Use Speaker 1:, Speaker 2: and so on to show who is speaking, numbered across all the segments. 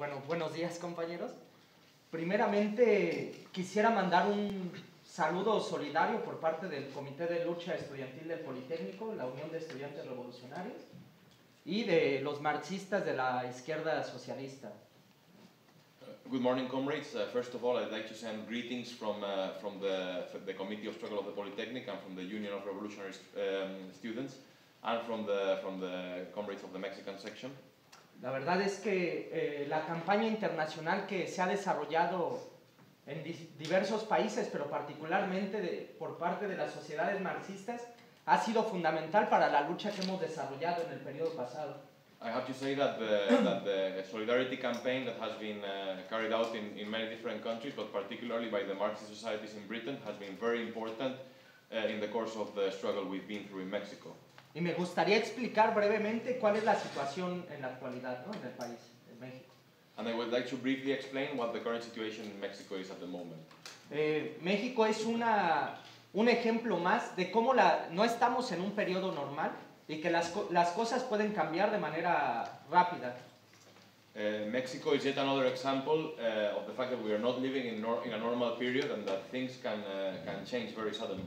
Speaker 1: Bueno, buenos días, compañeros. Primeramente, quisiera mandar un saludo solidario por parte del Comité de Lucha Estudiantil del Politécnico, la Unión de Estudiantes Revolucionarios, y de los marxistas de la izquierda socialista.
Speaker 2: Good morning, comrades. First of all, I'd like to send greetings from the Committee of Struggle of the Polytechnic and from the Union of Revolutionary Students and from the comrades of the Mexican section.
Speaker 1: La verdad es que la campaña internacional que se ha desarrollado en diversos países, pero particularmente por parte de las sociedades marxistas, ha sido fundamental para la lucha que hemos desarrollado en el periodo pasado.
Speaker 2: I have to say that the solidarity campaign that has been carried out in many different countries, but particularly by the Marxist societies in Britain, has been very important in the course of the struggle we've been through in Mexico.
Speaker 1: Y me gustaría explicar brevemente cuál es la situación en la actualidad, ¿no?, en el país, en México.
Speaker 2: And I would like to briefly explain what the current situation in Mexico is at the moment.
Speaker 1: México es un ejemplo más de cómo no estamos en un periodo normal y que las cosas pueden cambiar de manera rápida.
Speaker 2: Mexico is yet another example of the fact that we are not living in a normal period and that things can change very suddenly.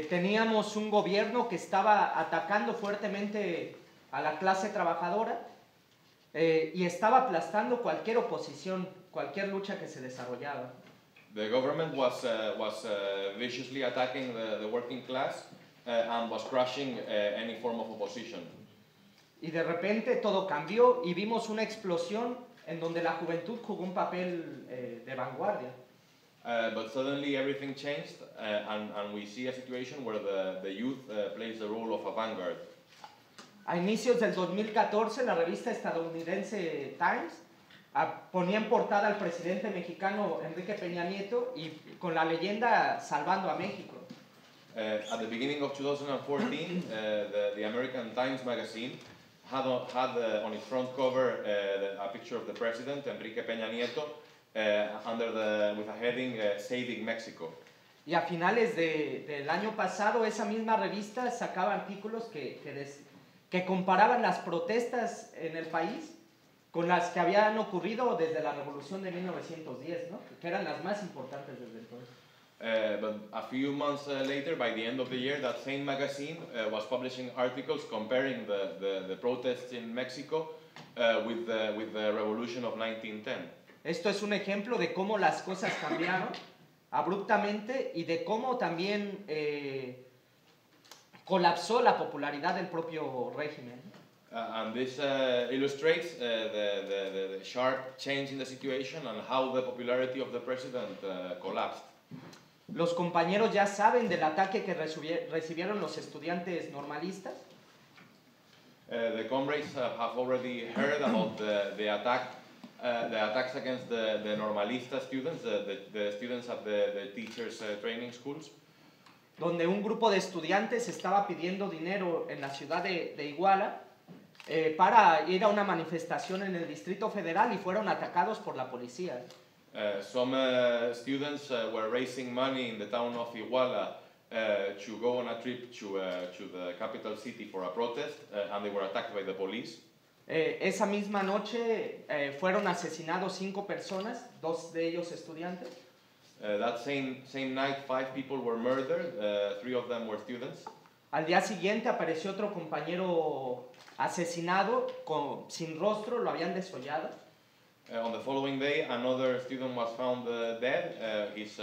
Speaker 1: Teníamos un gobierno que estaba atacando fuertemente a la clase trabajadora y estaba aplastando cualquier oposición, cualquier lucha que se desarrollaba.
Speaker 2: The government was viciously attacking the working class and was crushing any form of opposition.
Speaker 1: Y de repente todo cambió y vimos una explosión en donde la juventud jugó un papel de vanguardia.
Speaker 2: But suddenly everything changed and we see a situation where the youth plays the role of a vanguard.
Speaker 1: A inicios del 2014, la revista estadounidense Times ponía en portada al presidente mexicano Enrique Peña Nieto y con la leyenda Salvando a México.
Speaker 2: At the beginning of 2014, the American Times magazine had on its front cover a picture of the president, Enrique Peña Nieto, with a heading Saving Mexico.
Speaker 1: Y a finales del año pasado, esa misma revista sacaba artículos que comparaban las protestas en el país con las que habían ocurrido desde la Revolución de 1910, ¿no?, que eran las más importantes desde entonces.
Speaker 2: But a few months later, by the end of the year, that same magazine was publishing articles comparing the protests in Mexico with the revolution of 1910.
Speaker 1: Esto es un ejemplo de cómo las cosas cambiaron abruptamente y de cómo también colapsó la popularidad del propio régimen.
Speaker 2: And this illustrates the sharp change in the situation and how the popularity of the president collapsed.
Speaker 1: Los compañeros ya saben del ataque que recibieron los estudiantes normalistas.
Speaker 2: The comrades have already heard about the attacks against the normalista students, the students at the teachers' training schools.
Speaker 1: Donde un grupo de estudiantes estaba pidiendo dinero en la ciudad de Iguala para ir a una manifestación en el Distrito Federal y fueron atacados por la policía.
Speaker 2: Some students were raising money in the town of Iguala to go on a trip to the capital city for a protest, and they were attacked by the police.
Speaker 1: Esa misma noche fueron asesinados 5 personas, 2 de ellos estudiantes.
Speaker 2: That same night, 5 people were murdered, 3 of them were students.
Speaker 1: Al día siguiente apareció otro compañero asesinado sin rostro, lo habían desollado.
Speaker 2: On the following day, another student was found dead. His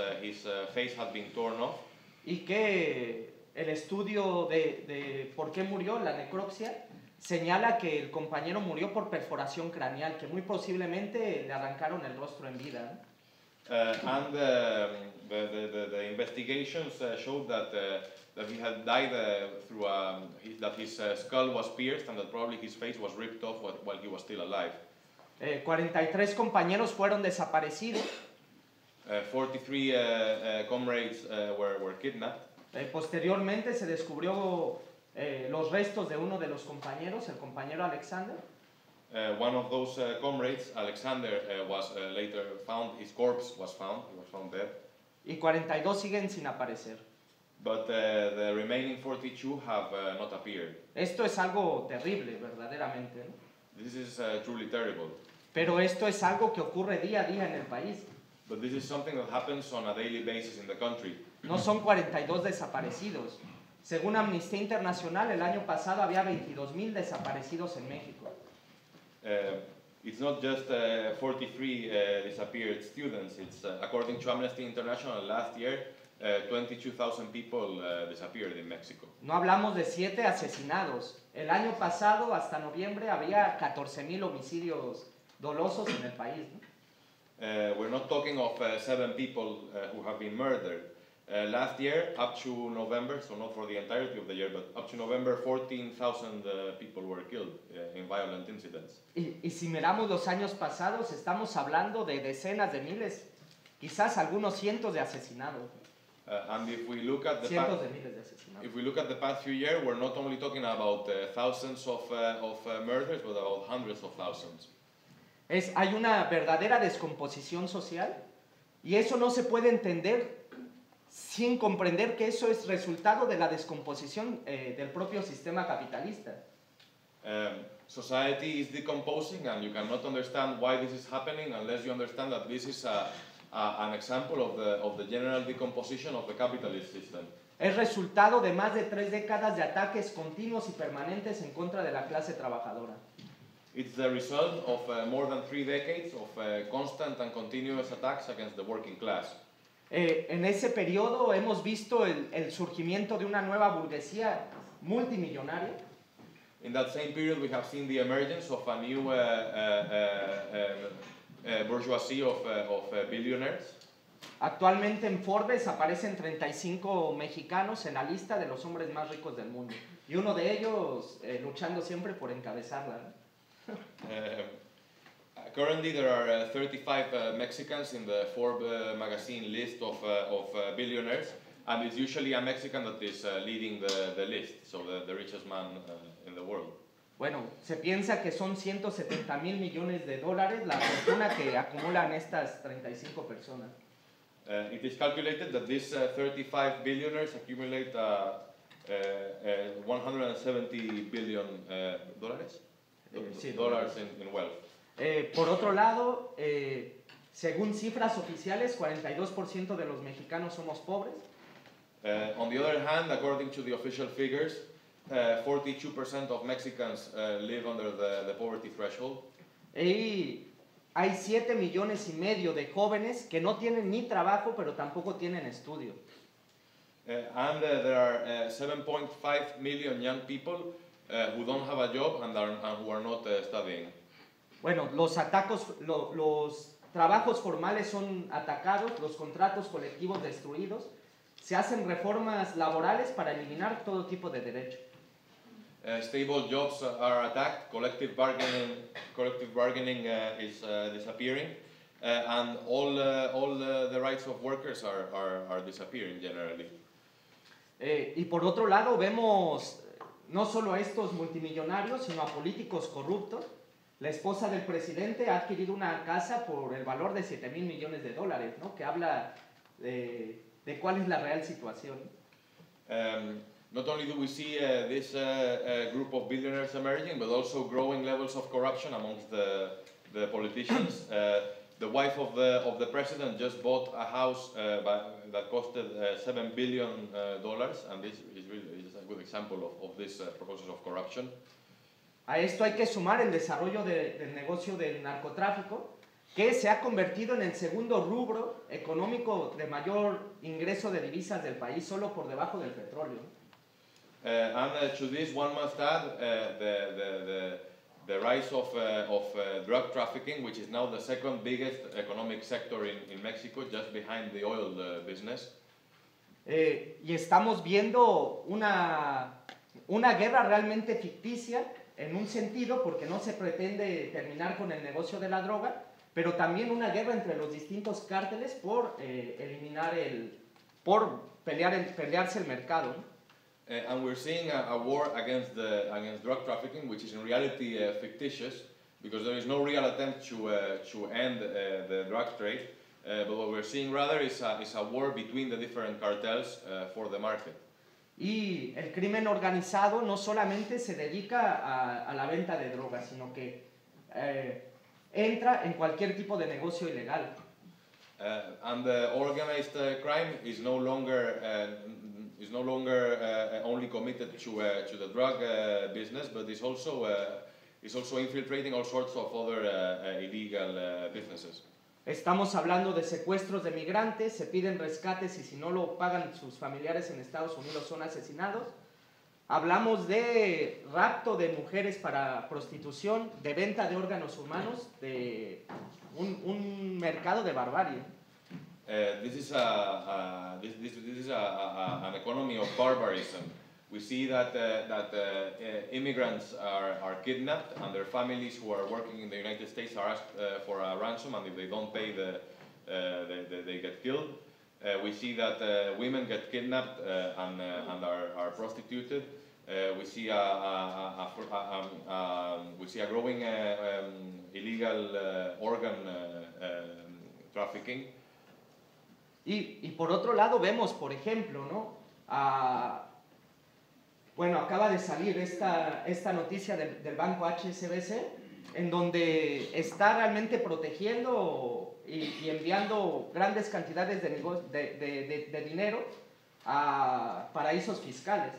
Speaker 2: face had been torn off.
Speaker 1: Y que el estudio de por qué murió, la necropsia, señala que el compañero murió por perforación craneal, que muy posiblemente le arrancaron el rostro en vida.
Speaker 2: And the investigations showed that he had died through that his skull was pierced and that probably his face was ripped off while he was still alive.
Speaker 1: 43 compañeros fueron desaparecidos.
Speaker 2: 43 comrades were kidnapped.
Speaker 1: Posteriormente se descubrió los restos de uno de los compañeros, el compañero Alexander.
Speaker 2: One of those comrades, Alexander, was later found. His corpse was found. He was found dead.
Speaker 1: Y 42 siguen sin aparecer.
Speaker 2: But the remaining 42 have not appeared.
Speaker 1: Esto es algo terrible, verdaderamente, ¿no?
Speaker 2: This is truly terrible.
Speaker 1: pero esto es algo que ocurre día a día en el país.
Speaker 2: But this is something that happens on a daily basis in the country.
Speaker 1: No son 42 desaparecidos. Según Amnistía Internacional, el año pasado había 22,000 desaparecidos en México.
Speaker 2: It's not just 43 disappeared students. It's according to Amnesty International, last year 22,000 people disappeared in Mexico.
Speaker 1: No hablamos de 7 asesinados. El año pasado, hasta noviembre, había 14,000 homicidios dolosos en el país, ¿no?
Speaker 2: We're not talking of 7 people who have been murdered. Last year, up to November, so not for the entirety of the year, but up to November, 14,000 people were killed in violent incidents.
Speaker 1: Y si miramos los años pasados, estamos hablando de decenas de miles, quizás algunos cientos de asesinados.
Speaker 2: And if we look at the
Speaker 1: Cientos de miles de asesinados.
Speaker 2: if we look at the past few years, we're not only talking about thousands of murders, but about hundreds of thousands.
Speaker 1: Hay una verdadera descomposición social y eso no se puede entender sin comprender que eso es resultado de la descomposición del propio sistema capitalista.
Speaker 2: Society is decomposing, and you cannot understand why this is happening unless you understand that this is an example of the general decomposition of the capitalist system.
Speaker 1: Es resultado de más de 3 décadas de ataques continuos y permanentes en contra de la clase trabajadora.
Speaker 2: It's the result of more than 3 decades of constant and continuous attacks against the working class.
Speaker 1: En ese periodo hemos visto el surgimiento de una nueva burguesía multimillonaria.
Speaker 2: In that same period, we have seen the emergence of a new bourgeoisie of billionaires.
Speaker 1: Actualmente en Forbes aparecen 35 mexicanos en la lista de los hombres más ricos del mundo. Y uno de ellos luchando siempre por encabezarla, ¿no?
Speaker 2: Currently, there are 35 Mexicans in the Forbes magazine list of billionaires, and it's usually a Mexican that is leading the list, so the richest man in the world.
Speaker 1: Bueno, se piensa que son 170,000 millones de dólares la fortuna que acumulan estas 35 personas.
Speaker 2: It is calculated that these 35 billionaires accumulate 170 billion dollars.
Speaker 1: Sí,
Speaker 2: Dollars in wealth.
Speaker 1: Por otro lado, según cifras oficiales, 42% de los mexicanos somos pobres.
Speaker 2: On the other hand, according to the official figures, 42% of Mexicans live under the poverty threshold.
Speaker 1: Y hay 7,5 millones de jóvenes que no tienen ni trabajo, pero tampoco tienen estudio.
Speaker 2: And there are 7.5 million young people who don't have a job and who are not studying.
Speaker 1: Bueno, los trabajos formales son atacados, los contratos colectivos destruidos, se hacen reformas laborales para eliminar todo tipo de derechos.
Speaker 2: Stable jobs are attacked, collective bargaining is disappearing, and all the rights of workers are disappearing generally.
Speaker 1: Y por otro lado vemos no solo a estos multimillonarios, sino a políticos corruptos. La esposa del presidente ha adquirido una casa por el valor de 7,000 millones de dólares, ¿no? Que habla de cuál es la real situación.
Speaker 2: Not only do we see this group of billionaires emerging, but also growing levels of corruption amongst the politicians. The wife of the president just bought a house that costed $7 billion, and this is a good example of this process of corruption.
Speaker 1: A esto hay que sumar el desarrollo del negocio del narcotráfico, que se ha convertido en el segundo rubro económico de mayor ingreso de divisas del país, solo por debajo del petróleo.
Speaker 2: And to this one must add the rise of drug trafficking, which is now the second biggest economic sector in Mexico, just behind the oil business.
Speaker 1: Y estamos viendo una guerra realmente ficticia, en un sentido, porque no se pretende terminar con el negocio de la droga, pero también una guerra entre los distintos cárteles por pelearse el mercado, ¿no?
Speaker 2: And we're seeing a war against drug trafficking, which is in reality fictitious, because there is no real attempt to end the drug trade. But what we're seeing rather is a war between the different cartels for the market.
Speaker 1: Y el crimen organizado no solamente se dedica a la venta de drogas, sino que entra en cualquier tipo de negocio ilegal.
Speaker 2: And the organized crime is no longer only committed to the drug business, but is also infiltrating all sorts of other illegal businesses.
Speaker 1: Estamos hablando de secuestros de migrantes, se piden rescates y si no lo pagan sus familiares en Estados Unidos son asesinados. Hablamos de rapto de mujeres para prostitución, de venta de órganos humanos, de un mercado de barbarie.
Speaker 2: This is an economy of barbarism. We see that immigrants are kidnapped and their families who are working in the United States are asked for a ransom, and if they don't pay, they get killed. We see that women get kidnapped and are prostituted. We see a growing illegal organ trafficking.
Speaker 1: Y por otro lado vemos, por ejemplo, ¿no? Bueno, acaba de salir esta noticia del banco HSBC, en donde está realmente protegiendo y enviando grandes cantidades de dinero a paraísos fiscales.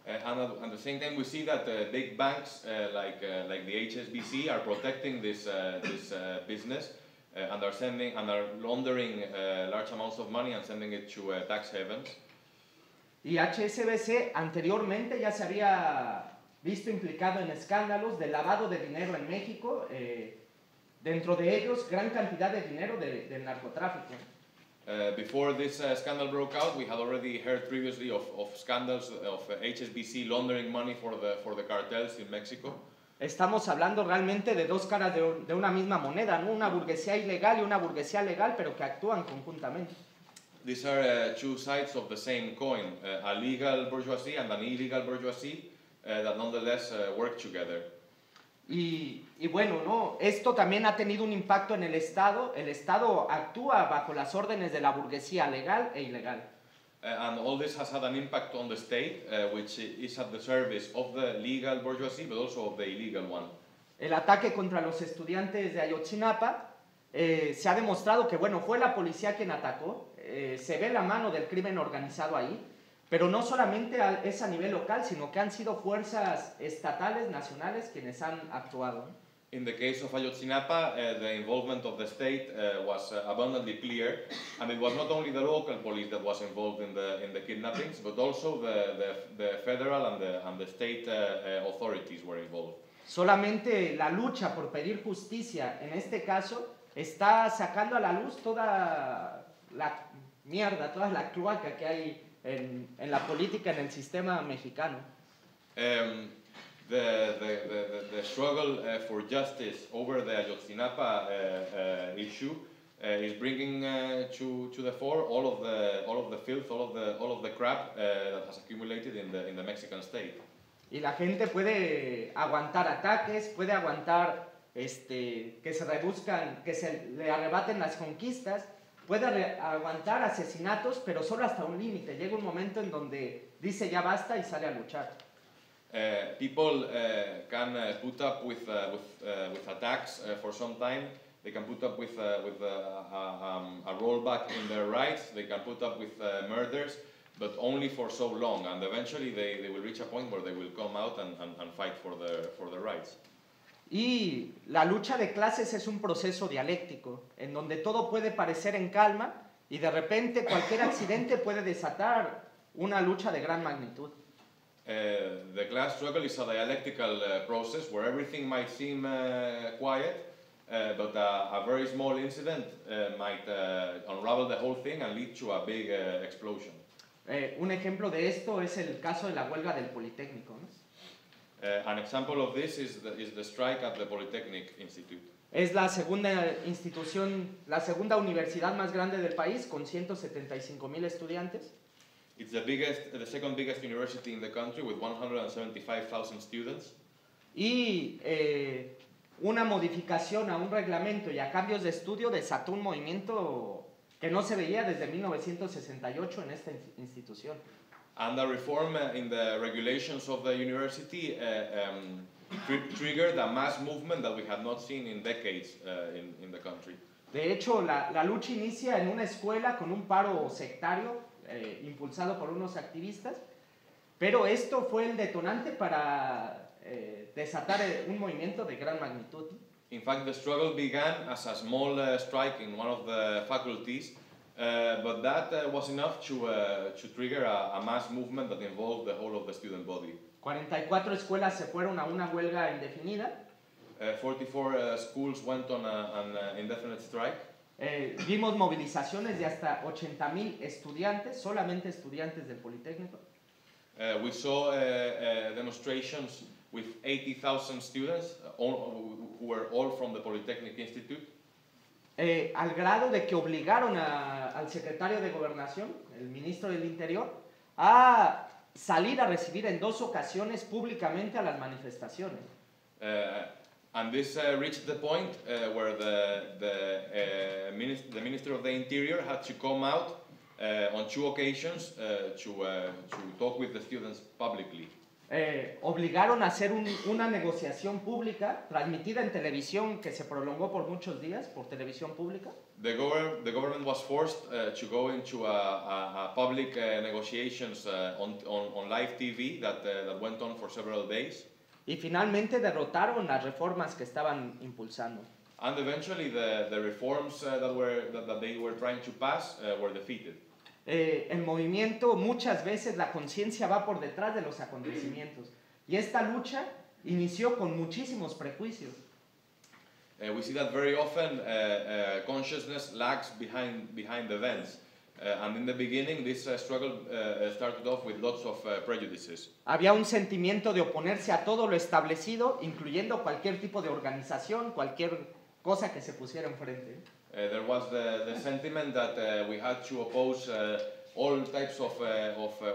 Speaker 2: And at the same time, we see that big banks like the HSBC are protecting this business and are laundering large amounts of money and sending it to tax havens.
Speaker 1: Y HSBC anteriormente ya se había visto implicado en escándalos de lavado de dinero en México, dentro de ellos gran cantidad de dinero del narcotráfico.
Speaker 2: Before this scandal broke out, we had already heard previously of scandals of HSBC laundering money for the cartels in Mexico.
Speaker 1: Estamos hablando realmente de dos caras de una misma moneda, ¿no? Una burguesía ilegal y una burguesía legal, pero que actúan conjuntamente.
Speaker 2: These are two sides of the same coin, a legal bourgeoisie and an illegal bourgeoisie that nonetheless work together.
Speaker 1: Y bueno, ¿no? Esto también ha tenido un impacto en el Estado. El Estado actúa bajo las órdenes de la burguesía legal e ilegal.
Speaker 2: And all this has had an impact on the state, which is at the service of the legal bourgeoisie, but also of the illegal one.
Speaker 1: El ataque contra los estudiantes de Ayotzinapa se ha demostrado que, bueno, fue la policía quien atacó. Se ve la mano del crimen organizado ahí, pero no solamente es a nivel local, sino que han sido fuerzas estatales, nacionales, quienes han actuado.
Speaker 2: In the case of Ayotzinapa, the involvement of the state was abundantly clear, and it was not only the local police that was involved in the kidnappings, but also the federal and the state authorities were involved.
Speaker 1: Solamente la lucha por pedir justicia, en este caso, está sacando a la luz toda la mierda, toda la cloaca que hay en la política, en el sistema mexicano.
Speaker 2: The struggle for justice over the Ayotzinapa issue is bringing to the fore all of the filth, all of the crap that has accumulated in the Mexican state.
Speaker 1: Y la gente puede aguantar ataques, puede aguantar que se rebuscan, que se le arrebaten las conquistas, puede aguantar asesinatos, pero solo hasta un límite. Llega un momento en donde dice ya basta y sale a luchar.
Speaker 2: People can put up with attacks for some time. They can put up with a rollback in their rights. They can put up with murders, but only for so long. And eventually they will reach a point where they will come out and fight for their rights.
Speaker 1: Y la lucha de clases es un proceso dialéctico, en donde todo puede parecer en calma y de repente cualquier accidente puede desatar una lucha de gran magnitud.
Speaker 2: The class struggle is a dialectical process where everything might seem quiet, but a very small incident might unravel the whole thing and lead to a big explosion.
Speaker 1: Un ejemplo de esto es el caso de la huelga del Politécnico, ¿no?
Speaker 2: An example of this is the strike at the Polytechnic Institute.
Speaker 1: Es la segunda institución, la segunda universidad más grande del país, con 175,000 estudiantes.
Speaker 2: It's the second biggest university in the country with 175,000 students.
Speaker 1: Y una modificación a un reglamento y a cambios de estudio desató un movimiento que no se veía desde 1968 en esta institución.
Speaker 2: And a reform in the regulations of the university triggered a mass movement that we had not seen in decades in the country.
Speaker 1: De hecho, la lucha inicia en una escuela con un paro sectario impulsado por unos activistas, pero esto fue el detonante para desatar un movimiento de gran magnitud.
Speaker 2: In fact, the struggle began as a small strike in one of the faculties, but that was enough to trigger a mass movement that involved the whole of the student body.
Speaker 1: 44 escuelas se fueron a una huelga indefinida.
Speaker 2: 44 schools went on an indefinite strike.
Speaker 1: Vimos movilizaciones de hasta 80,000 estudiantes, solamente estudiantes del Politécnico.
Speaker 2: We saw demonstrations with 80,000 students who were all from the Polytechnic Institute.
Speaker 1: Al grado de que obligaron al secretario de Gobernación, el ministro del Interior, a salir a recibir en 2 ocasiones públicamente a las manifestaciones.
Speaker 2: And this reached the point where the Minister of the Interior had to come out on 2 occasions to talk with the students publicly.
Speaker 1: Obligaron a hacer una negociación pública transmitida en televisión que se prolongó por muchos días por televisión pública.
Speaker 2: The government was forced to go into a public negotiations on live TV that went on for several days.
Speaker 1: Y finalmente derrotaron las reformas que estaban impulsando.
Speaker 2: And eventually the reforms that they were trying to pass were defeated.
Speaker 1: El movimiento, muchas veces la conciencia va por detrás de los acontecimientos. Y esta lucha inició con muchísimos prejuicios.
Speaker 2: We see that very often consciousness lags behind events. And in the beginning, this struggle started off with lots of prejudices.
Speaker 1: Había un sentimiento de oponerse a todo lo establecido, incluyendo cualquier tipo de organización, cualquier cosa que se pusiera enfrente.
Speaker 2: There was the sentiment that we had to oppose all types of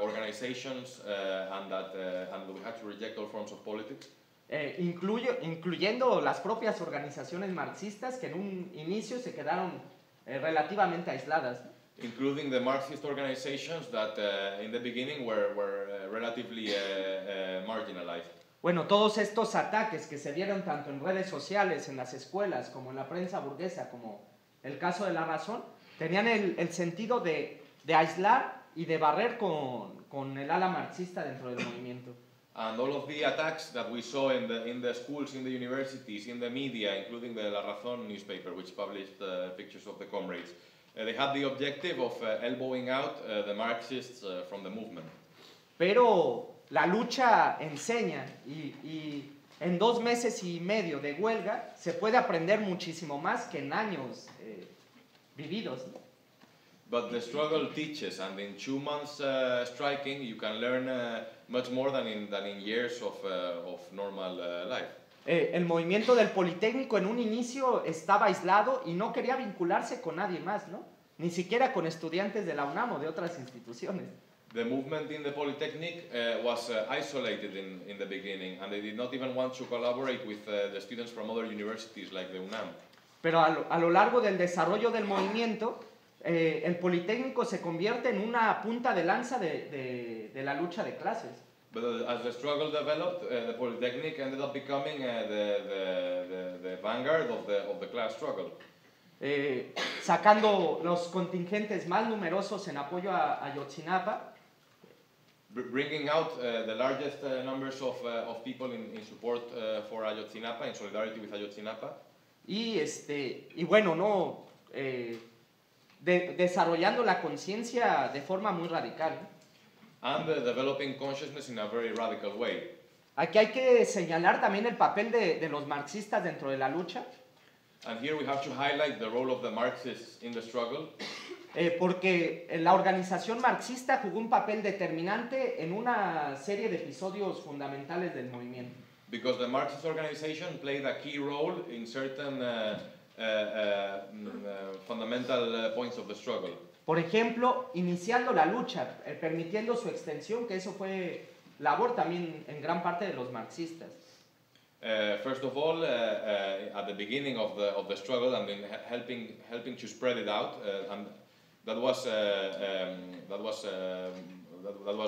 Speaker 2: organizations and we had to reject all forms of politics.
Speaker 1: Incluyendo las propias organizaciones marxistas que en un inicio se quedaron relativamente aisladas.
Speaker 2: Including the Marxist organizations that in the beginning were relatively marginalized.
Speaker 1: Bueno, todos estos ataques que se dieron tanto en redes sociales, en las escuelas, como en la prensa burguesa, como el caso de La Razón, tenían el sentido de aislar y de barrer con el ala marxista dentro del movimiento.
Speaker 2: And all of the attacks that we saw in the schools, in the universities, in the media, including the La Razón newspaper, which published pictures of the comrades, they had the objective of elbowing out the Marxists from the movement.
Speaker 1: Pero la lucha enseña y en 2 meses y medio de huelga se puede aprender muchísimo más que en años vividos.
Speaker 2: But the struggle teaches, and in 2 months striking, you can learn much more than in years of normal life.
Speaker 1: El movimiento del Politécnico en un inicio estaba aislado y no quería vincularse con nadie más, ¿no? Ni siquiera con estudiantes de la UNAM o de otras instituciones.
Speaker 2: The movement in the Polytechnic was isolated in the beginning, and they did not even want to collaborate with the students from other universities like the UNAM.
Speaker 1: Pero a lo largo del desarrollo del movimiento, el Politécnico se convierte en una punta de lanza de la lucha de clases.
Speaker 2: But as the struggle developed, the Polytechnic ended up becoming the vanguard of the class struggle.
Speaker 1: Sacando los contingentes más numerosos en apoyo a Ayotzinapa.
Speaker 2: Bringing out the largest numbers of people in support for Ayotzinapa, in solidarity with Ayotzinapa.
Speaker 1: Y bueno, no, desarrollando la conciencia de forma muy radical.
Speaker 2: And developing consciousness in a very radical way.
Speaker 1: Aquí hay que señalar también el papel de los marxistas dentro de la lucha.
Speaker 2: And here we have to highlight the role of the Marxists in the struggle.
Speaker 1: Porque la organización marxista jugó un papel determinante en una serie de episodios fundamentales del movimiento.
Speaker 2: Because the Marxist organization played a key role in certain fundamental points of the struggle.
Speaker 1: Por ejemplo, iniciando la lucha, permitiendo su extensión, que eso fue labor también en gran parte de los marxistas.
Speaker 2: First of all, at the beginning of the struggle, and then helping to spread it out, and that was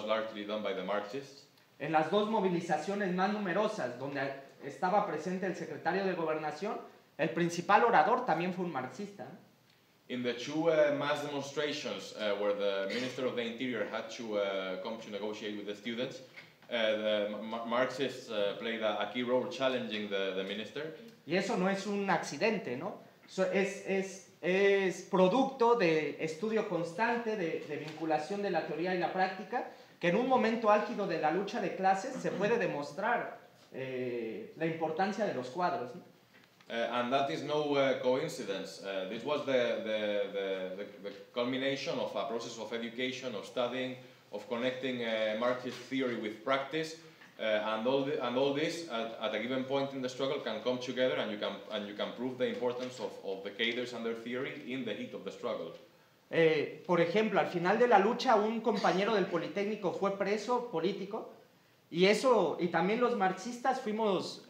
Speaker 2: largely done by the Marxists.
Speaker 1: En las 2 movilizaciones más numerosas, donde estaba presente el secretario de Gobernación, el principal orador también fue un marxista, ¿no?
Speaker 2: In the two mass demonstrations where the Minister of the Interior had to come to negotiate with the students, the Marxists played a key role challenging the minister.
Speaker 1: Y eso no es un accidente, ¿no? Es producto de estudio constante, de vinculación de la teoría y la práctica, que en un momento álgido de la lucha de clases se puede demostrar la importancia de los cuadros, ¿no?
Speaker 2: And that is no coincidence. This was the culmination of a process of education, of studying, of connecting Marxist theory with practice, and all this at a given point in the struggle can come together, and you can prove the importance of the cadres and their theory in the heat of the struggle.
Speaker 1: Por ejemplo, al final de la lucha un compañero del Politécnico fue preso político y también los marxistas fuimos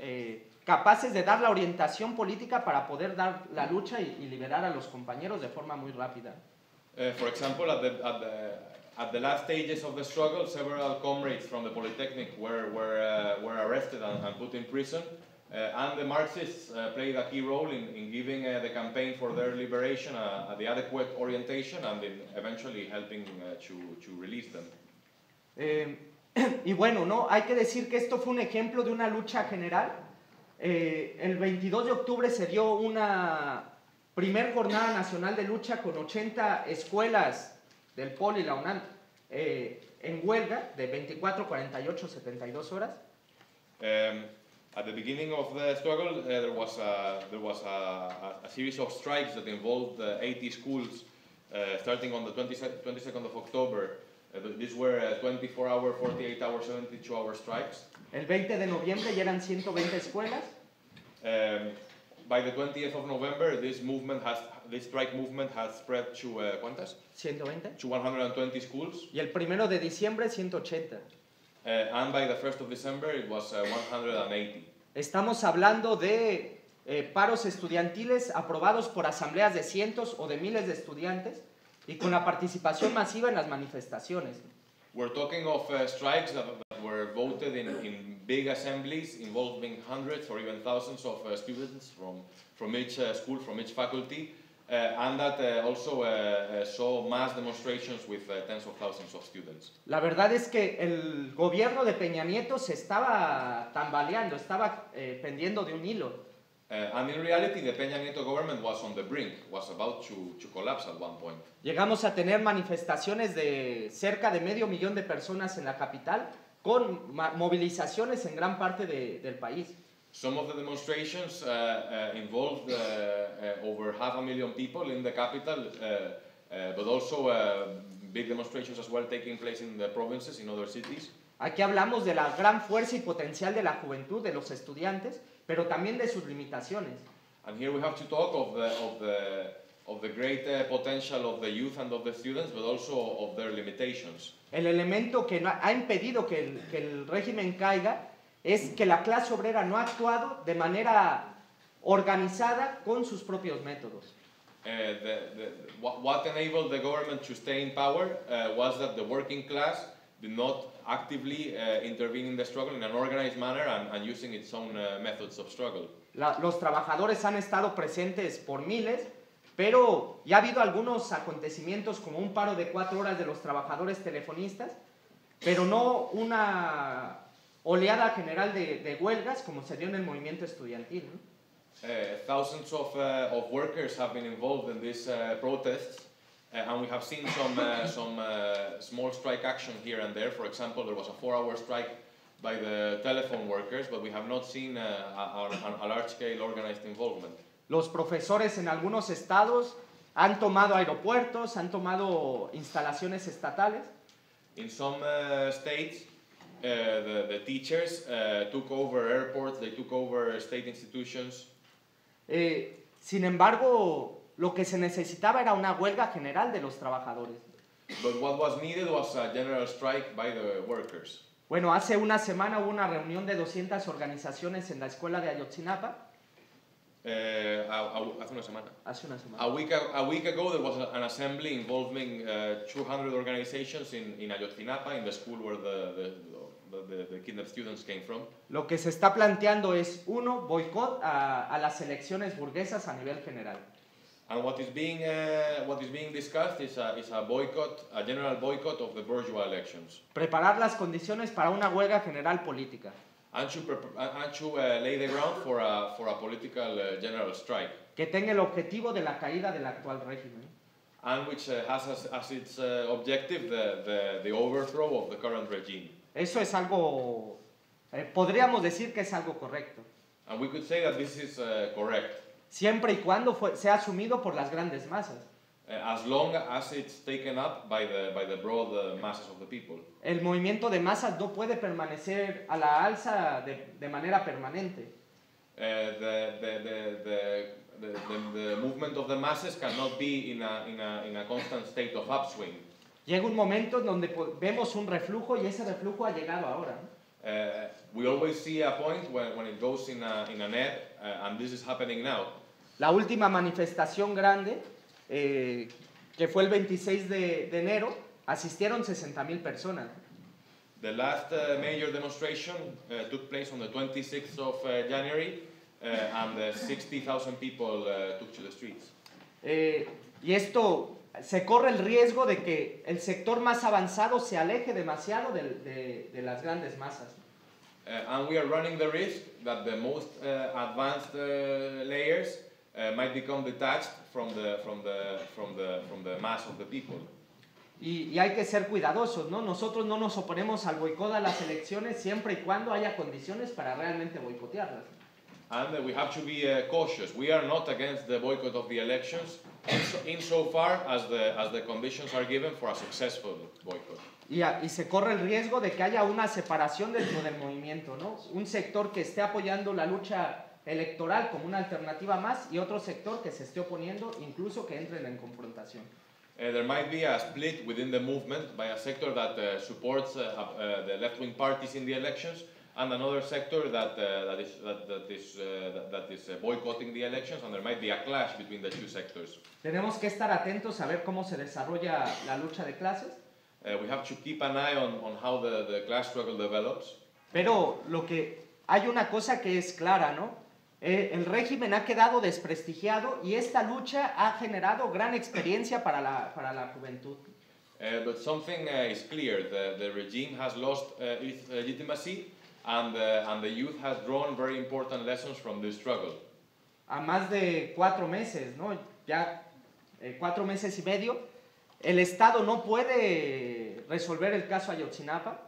Speaker 1: capaces de dar la orientación política para poder dar la lucha y liberar a los compañeros de forma muy rápida.
Speaker 2: For example, at the last stages of the struggle, several comrades from the Polytechnic were arrested and put in prison, and the Marxists played a key role in giving the campaign for their liberation the adequate orientation and in eventually helping to release them.
Speaker 1: Y bueno, ¿no? Hay que decir que esto fue un ejemplo de una lucha general. El 22 de octubre se dio una primer jornada nacional de lucha con 80 escuelas del Poli y la UNAM en huelga de 24, 48, 72 horas.
Speaker 2: At the beginning of the struggle, there was a series of strikes that involved 80 schools, starting on the 22nd of October. These were 24-hour, 48-hour, 72-hour strikes.
Speaker 1: El 20 de noviembre ya eran 120 escuelas.
Speaker 2: By the 20th of November, this strike movement has spread to ¿cuántas?
Speaker 1: 120.
Speaker 2: To 120 schools.
Speaker 1: Y el 1 de diciembre 180.
Speaker 2: And by the 1st of December, it was 180.
Speaker 1: Estamos hablando de paros estudiantiles aprobados por asambleas de cientos o de miles de estudiantes y con la participación masiva en las manifestaciones.
Speaker 2: We're talking of strikes that were voted in big assemblies involving hundreds or even thousands of students from each school, from each faculty, and that also saw mass demonstrations with tens of thousands of students.
Speaker 1: La verdad es que el gobierno de Peña Nieto se estaba tambaleando, estaba pendiendo de un hilo.
Speaker 2: And in reality, the Peña Nieto government was on the brink, was about to collapse at one point.
Speaker 1: Llegamos a tener manifestaciones de cerca de 500,000 de personas en la capital, con movilizaciones en gran parte del país.
Speaker 2: Some of the demonstrations involved over 500,000 people in the capital, but also big demonstrations as well taking place in the provinces, in other cities.
Speaker 1: Aquí hablamos de la gran fuerza y potencial de la juventud, de los estudiantes, pero también de sus limitaciones.
Speaker 2: And here we have to talk of the great potential of the youth and of the students, but also of their limitations.
Speaker 1: El elemento que ha impedido que el régimen caiga es que la clase obrera no ha actuado de manera organizada con sus propios métodos.
Speaker 2: What enabled the government to stay in power was that the working class did not actively intervene in the struggle in an organized manner and using its own methods of struggle.
Speaker 1: Los trabajadores han estado presentes por miles, pero ya ha habido algunos acontecimientos como un paro de 4 horas de los trabajadores telefonistas, pero no una oleada general de huelgas como se dio en el movimiento estudiantil, ¿no?
Speaker 2: Thousands of workers have been involved in these protests, and we have seen some small strike action here and there. For example, there was a 4-hour strike by the telephone workers, but we have not seen a large-scale organized involvement.
Speaker 1: Los profesores en algunos estados han tomado aeropuertos, han tomado instalaciones estatales.
Speaker 2: In some states, the teachers took over airports, they took over state institutions.
Speaker 1: Sin embargo, lo que se necesitaba era una huelga general de los trabajadores.
Speaker 2: But what was needed was a general strike by the workers.
Speaker 1: Bueno, hace una semana hubo una reunión de 200 organizaciones en la escuela de Ayotzinapa.
Speaker 2: Hace una semana.
Speaker 1: Hace una semana.
Speaker 2: A week ago there was an assembly involving 200 organizations in Ayotzinapa, in the school where the kidnapped students came from.
Speaker 1: Lo que se está planteando es, uno, boicot a las elecciones burguesas a nivel general.
Speaker 2: And what is being discussed is a boycott, a general boycott of the bourgeois elections.
Speaker 1: Preparar las condiciones para una huelga general política.
Speaker 2: And to lay the ground for a political general strike.
Speaker 1: Que tenga el objetivo de la caída del actual régimen.
Speaker 2: And which has as its objective the overthrow of the current regime.
Speaker 1: Eso es algo, podríamos decir que es algo correcto.
Speaker 2: And we could say that this is correct.
Speaker 1: Siempre y cuando sea asumido por las grandes masas.
Speaker 2: As long as it's taken up by the broad masses of the people.
Speaker 1: El movimiento de masas no puede permanecer a la alza de manera permanente.
Speaker 2: The movement of the masses cannot be in a constant state of upswing.
Speaker 1: Llega un momento en donde vemos un reflujo y ese reflujo ha llegado ahora.
Speaker 2: We always see a point when it goes in an ebb, and this is happening now.
Speaker 1: La última manifestación grande, que fue el 26 de enero, asistieron 60,000 personas.
Speaker 2: The last major demonstration took place on the 26th of January, and 60,000 people took to the streets.
Speaker 1: Y esto se corre el riesgo de que el sector más avanzado se aleje demasiado de las grandes masas.
Speaker 2: And we are running the risk that the most advanced layers might become detached from the mass of the people.
Speaker 1: Y hay que ser cuidadosos, ¿no? Nosotros no nos oponemos al boicot a las elecciones siempre y cuando haya condiciones para realmente boicotearlas.
Speaker 2: And we have to be cautious. We are not against the boycott of the elections insofar as the conditions are given for a successful boycott.
Speaker 1: Y se corre el riesgo de que haya una separación dentro del movimiento, ¿no? Un sector que esté apoyando la lucha electoral como una alternativa más y otro sector que se esté oponiendo, incluso que entren en confrontación.
Speaker 2: There might be a split within the movement by a sector that supports the left-wing parties in the elections, and another sector that is boycotting the elections, and there might be a clash between the two sectors.
Speaker 1: Tenemos que estar atentos a ver cómo se desarrolla la lucha de clases.
Speaker 2: We have to keep an eye on how the class struggle develops.
Speaker 1: Pero hay una cosa que es clara, ¿no? El régimen ha quedado desprestigiado y esta lucha ha generado gran experiencia para la juventud.
Speaker 2: But something is clear: the regime has lost its legitimacy, and the youth has drawn very important lessons from this struggle.
Speaker 1: A más de 4 meses, ¿no? Ya 4 meses y medio, el Estado no puede resolver el caso Ayotzinapa.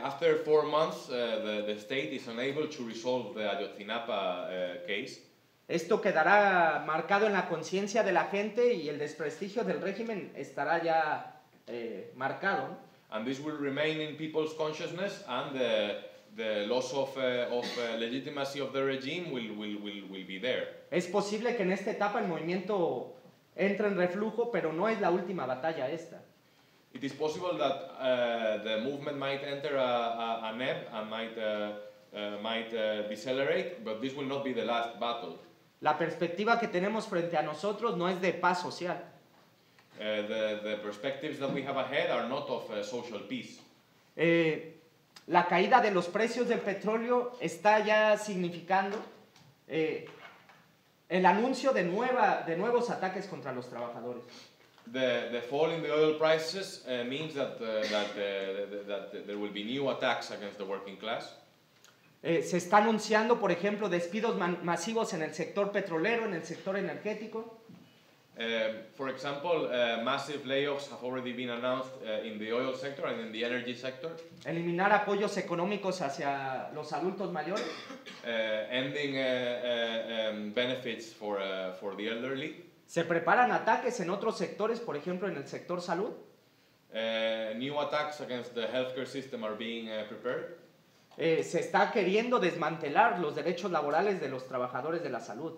Speaker 2: After 4 months, the state is unable to resolve the Ayotzinapa case.
Speaker 1: Esto quedará marcado en la conciencia de la gente y el desprestigio del régimen estará ya marcado, ¿no?
Speaker 2: And this will remain in people's consciousness, and the loss of legitimacy of the regime will be there.
Speaker 1: Es posible que en esta etapa el movimiento entre en reflujo, pero no es la última batalla esta.
Speaker 2: It is possible that the movement might enter an ebb and might decelerate, but this will not be the last battle.
Speaker 1: La perspectiva que tenemos frente a nosotros no es de paz social.
Speaker 2: The perspectives that we have ahead are not of social peace.
Speaker 1: La caída de los precios del petróleo está ya significando el anuncio de nuevos ataques contra los trabajadores.
Speaker 2: The fall in the oil prices means that there will be new attacks against the working class.
Speaker 1: Se está anunciando, por ejemplo, despidos masivos en el sector petrolero, en el sector energético.
Speaker 2: For example, massive layoffs have already been announced in the oil sector and in the energy sector.
Speaker 1: Eliminar apoyos económicos hacia los adultos mayores.
Speaker 2: Ending benefits for the elderly.
Speaker 1: Se preparan ataques en otros sectores, por ejemplo, en el sector salud.
Speaker 2: New attacks against the healthcare system are being prepared.
Speaker 1: Se está queriendo desmantelar los derechos laborales de los trabajadores de la salud.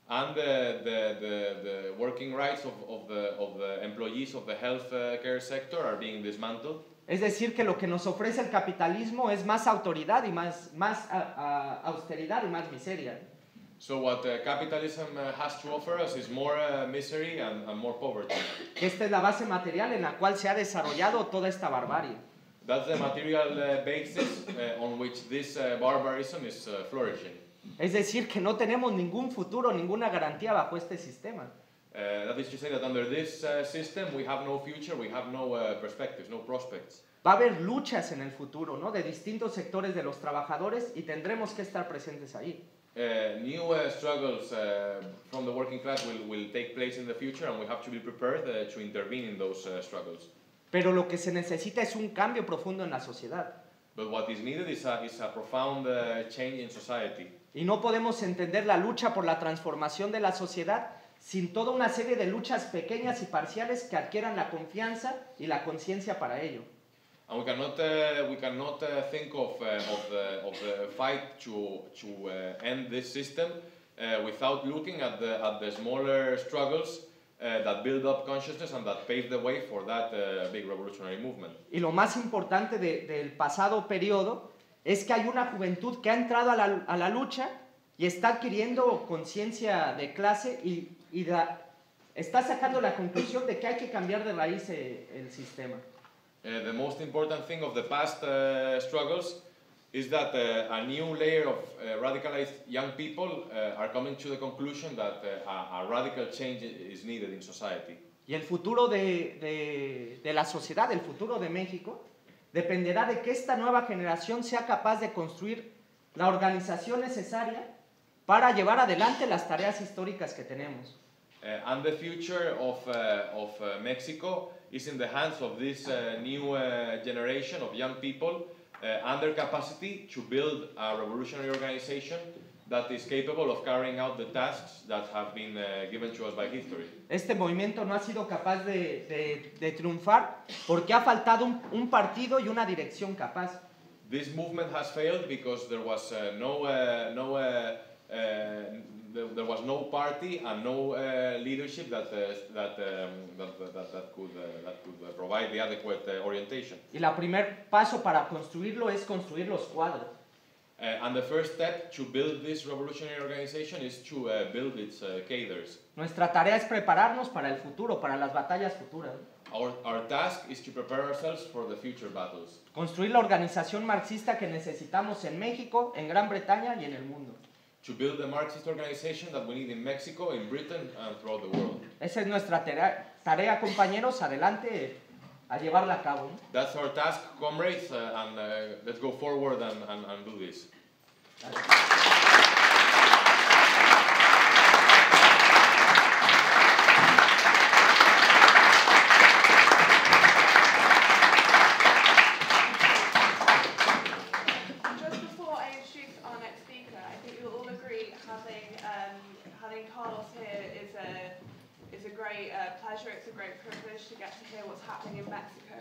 Speaker 2: And the working rights of the employees of the healthcare sector are being dismantled.
Speaker 1: Es decir, que lo que nos ofrece el capitalismo es más autoridad y más austeridad y más miseria.
Speaker 2: So what capitalism has to offer us is more misery and more poverty.
Speaker 1: Esta es la base material en la cual se ha desarrollado toda esta barbarie.
Speaker 2: That's the material basis on which this barbarism is flourishing.
Speaker 1: Es decir, que no tenemos ningún futuro, ninguna garantía bajo este sistema.
Speaker 2: That is to say that under this system we have no future, we have no perspectives, no prospects.
Speaker 1: Va a haber luchas en el futuro, ¿no? De distintos sectores de los trabajadores y tendremos que estar presentes ahí.
Speaker 2: New struggles from the working class will take place in the future, and we have to be prepared to intervene in those struggles.
Speaker 1: Pero lo que se necesita es un cambio profundo en la sociedad.
Speaker 2: But what is needed is a profound change in society.
Speaker 1: Y no podemos entender la lucha por la transformación de la sociedad sin toda una serie de luchas pequeñas y parciales que adquieran la confianza y la conciencia para ello.
Speaker 2: And we cannot think of the fight to end this system without looking at the smaller struggles that build up consciousness and that pave the way for that big revolutionary movement.
Speaker 1: Y lo más importante del pasado periodo es que hay una juventud que ha entrado a la lucha y está adquiriendo conciencia de clase y está sacando la conclusión de que hay que cambiar de raíz el sistema.
Speaker 2: The most important thing of the past struggles is that a new layer of radicalized young people are coming to the conclusion that a radical change is needed in society.
Speaker 1: Y el futuro de la sociedad, el futuro de México, dependerá de que esta nueva generación sea capaz de construir la organización necesaria para llevar adelante las tareas históricas que tenemos.
Speaker 2: And the future of Mexico is in the hands of this new generation of young people and their capacity to build a revolutionary organization that is capable of carrying out the tasks that have been given to us by history.
Speaker 1: Este movimiento no ha sido capaz de triunfar porque ha faltado un partido y una dirección capaz.
Speaker 2: This movement has failed because there was there was no party and no leadership that could provide the adequate orientation.
Speaker 1: Y el primer paso para construirlo es construir los cuadros.
Speaker 2: And the first step to build this revolutionary organization is to build its cadres.
Speaker 1: Nuestra tarea es prepararnos para el futuro, para las batallas futuras.
Speaker 2: Our task is to prepare ourselves for the future battles.
Speaker 1: Construir la organización marxista que necesitamos en México, en Gran Bretaña y en el mundo.
Speaker 2: To build the Marxist organization that we need in Mexico, in Britain, and throughout the world.
Speaker 1: Esa es nuestra tarea, compañeros, adelante a llevarla a cabo, ¿no?
Speaker 2: That's our task, comrades, and let's go forward and do this.
Speaker 3: Just before I introduce our next speaker, I think you'll all agree having Carlos here is a great pleasure. It's a great privilege to get to hear what's happening in Mexico.